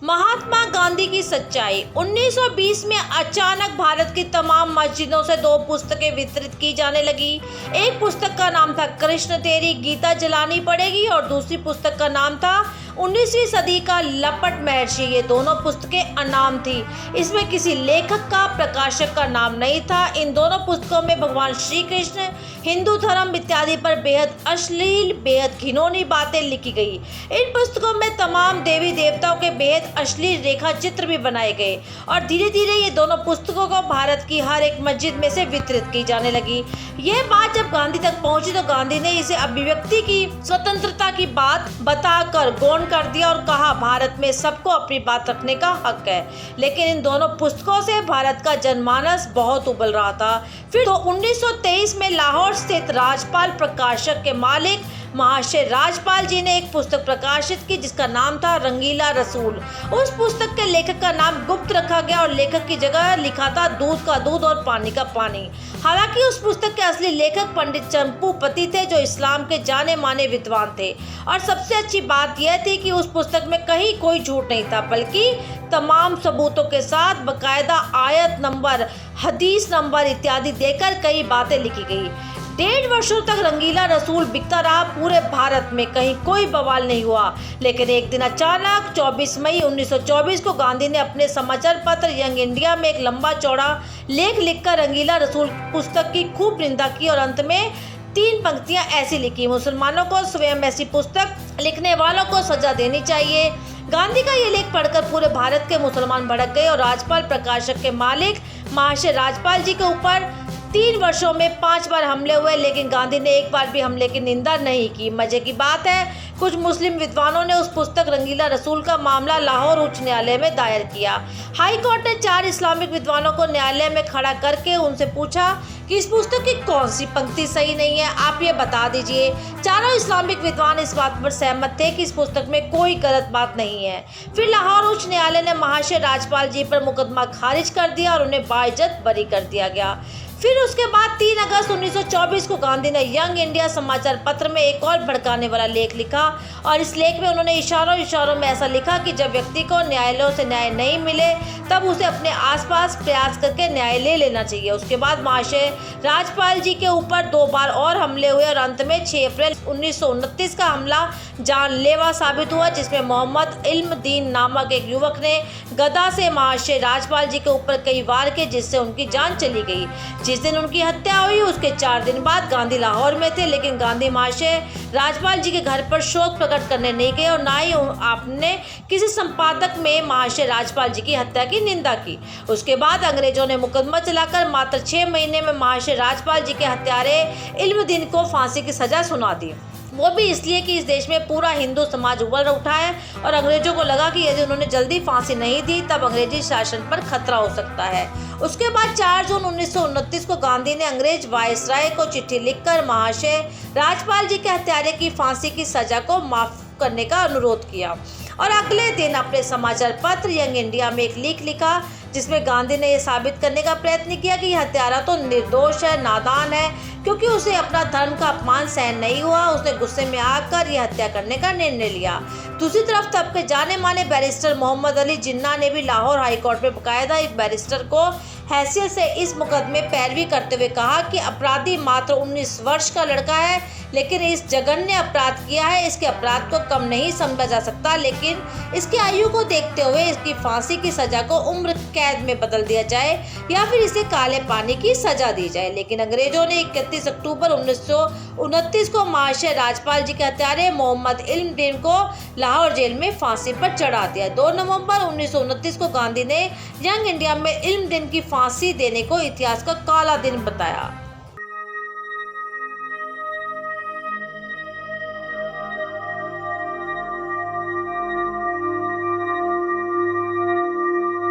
महात्मा गांधी की सच्चाई। 1920 में अचानक भारत की तमाम मस्जिदों से दो पुस्तकें वितरित की जाने लगी। एक पुस्तक का नाम था कृष्ण तेरी गीता जलानी पड़ेगी और दूसरी पुस्तक का नाम था 19वीं सदी का लपट महर्षि। ये दोनों पुस्तकें अनाम थी। इसमें किसी लेखक का, प्रकाशक का नाम नहीं था। इन दोनों पुस्तकों में भगवान श्री कृष्ण, हिंदू धर्म इत्यादि पर बेहद अश्लील, बेहद घिनौनी बातें लिखी गई। इन पुस्तकों में तमाम देवी देवताओं के बेहद अश्लील रेखा चित्र भी बनाए गए और धीरे धीरे ये दोनों पुस्तकों को भारत की हर एक मस्जिद में से वितरित की जाने लगी। यह बात जब गांधी तक पहुंची तो गांधी ने इसे अभिव्यक्ति की स्वतंत्रता की बात बताकर गौण कर दिया और कहा भारत में सबको अपनी बात रखने का हक है। लेकिन इन दोनों पुस्तकों से भारत का जनमानस बहुत उबल रहा था। फिर तो 1923 में लाहौर स्थित राजपाल प्रकाशक के मालिक महाशय राजपाल जी ने एक पुस्तक प्रकाशित की जिसका नाम था रंगीला रसूल। उस पुस्तक के लेखक का नाम गुप्त रखा गया और लेखक की जगह लिखा था दूध का दूध और पानी का पानी। हालांकि उस पुस्तक के असली लेखक पंडित चंपूपति थे जो इस्लाम के जाने माने विद्वान थे। और सबसे अच्छी बात यह थी कि उस पुस्तक में कहीं कोई झूठ नहीं था, बल्कि तमाम सबूतों के साथ बकायदा आयत नंबर, हदीस नंबर इत्यादि देकर कई बातें लिखी गई। 1.5 वर्षों तक रंगीला रसूल बिकता रहा। पूरे भारत में कहीं कोई बवाल नहीं हुआ। लेकिन एक दिन अचानक 24 मई 1924 को गांधी ने अपने समाचार पत्र यंग इंडिया में एक लंबा चौड़ा लेख लिखकर रंगीला रसूल पुस्तक की खूब निंदा की और अंत में 3 पंक्तियां ऐसी लिखी: मुसलमानों को स्वयं ऐसी पुस्तक लिखने वालों को सजा देनी चाहिए। गांधी का ये लेख पढ़कर पूरे भारत के मुसलमान भड़क गए और राजपाल प्रकाशक के मालिक महाशय राजपाल जी के ऊपर 3 वर्षों में 5 बार हमले हुए, लेकिन गांधी ने एक बार भी हमले की निंदा नहीं की। मजे की बात है, कुछ मुस्लिम विद्वानों ने उस पुस्तक रंगीला रसूल का मामला लाहौर उच्च न्यायालय में दायर किया। हाई कोर्ट ने 4 इस्लामिक विद्वानों को न्यायालय में खड़ा करके उनसे पूछा कि इस पुस्तक की कौन सी पंक्ति सही नहीं है, आप ये बता दीजिए। चारों इस्लामिक विद्वान इस बात पर सहमत थे कि इस पुस्तक में कोई गलत बात नहीं है। फिर लाहौर उच्च न्यायालय ने महाशय राजपाल जी पर मुकदमा खारिज कर दिया और उन्हें बाइज्जत बरी कर दिया गया। फिर उसके बाद 3 अगस्त 1924 को गांधी ने यंग इंडिया समाचार पत्र में एक और भड़काने वाला लेख लिखा और इस लेख में उन्होंने इशारों में ऐसा लिखा कि जब व्यक्ति को न्यायालयों से न्याय नहीं मिले तब उसे अपने आसपास प्रयास करके न्याय ले लेना चाहिए। उसके बाद महाशय राजपाल जी के ऊपर 2 बार और हमले हुए और अंत में 6 अप्रैल 1929 का हमला जानलेवा साबित हुआ, जिसमें मोहम्मद इल्मदीन नामक एक युवक ने गदा से महाशय राजपाल जी के ऊपर कई वार किए, जिससे उनकी जान चली गई। जिस दिन उनकी हत्या हुई उसके 4 दिन बाद गांधी लाहौर में थे, लेकिन गांधी महाशय राजपाल जी के घर पर शोक प्रकट करने नहीं गए और ना ही आपने किसी संपादक में महाशय राजपाल जी की हत्या की निंदा की। उसके बाद अंग्रेजों ने मुकदमा चलाकर मात्र 6 महीने में महाशय राजपाल जी के हत्यारे इल्मदीन को फांसी की सजा सुना दी। वो भी इसलिए कि इस देश में पूरा हिंदू समाज उबल उठा है और अंग्रेजों को लगा कि यदि उन्होंने जल्दी फांसी नहीं दी तब अंग्रेजी शासन पर खतरा हो सकता है। उसके बाद 4 जून 1929 को गांधी ने अंग्रेज वायसराय को चिट्ठी लिखकर महाशय राजपाल जी के हत्यारे की फांसी की सजा को माफ करने का अनुरोध किया और अगले दिन अपने समाचार पत्र यंग इंडिया में एक लेख लिखा जिसमें गांधी ने यह साबित करने का प्रयत्न किया कि हत्यारा तो निर्दोष है, नादान है, क्योंकि उसे अपना धर्म का अपमान सहन नहीं हुआ। उसने गुस्से में आकर यह हत्या करने का निर्णय लिया। दूसरी तरफ तब के जाने माने बैरिस्टर मोहम्मद अली जिन्ना ने भी लाहौर हाई कोर्ट में बकायदा एक बैरिस्टर को हैसियत से इस मुकदमे पैरवी करते हुए कहा कि अपराधी मात्र 19 वर्ष का लड़का है, लेकिन इस जघन्य अपराध किया है। इसके अपराध को कम नहीं समझा जा सकता, लेकिन इसकी आयु को देखते हुए इसकी फांसी की सजा को उम्र कैद में बदल दिया जाए या फिर इसे काले पानी की सजा दी जाए। लेकिन अंग्रेजों ने 31 अक्टूबर 1929 को महाशय राजपाल जी के हत्यारे मोहम्मद इल्मदीन को लाहौर जेल में फांसी पर चढ़ा दिया। 2 नवंबर 1929 को गांधी ने यंग इंडिया में इल्मदीन की फांसी देने को इतिहास का काला दिन बताया।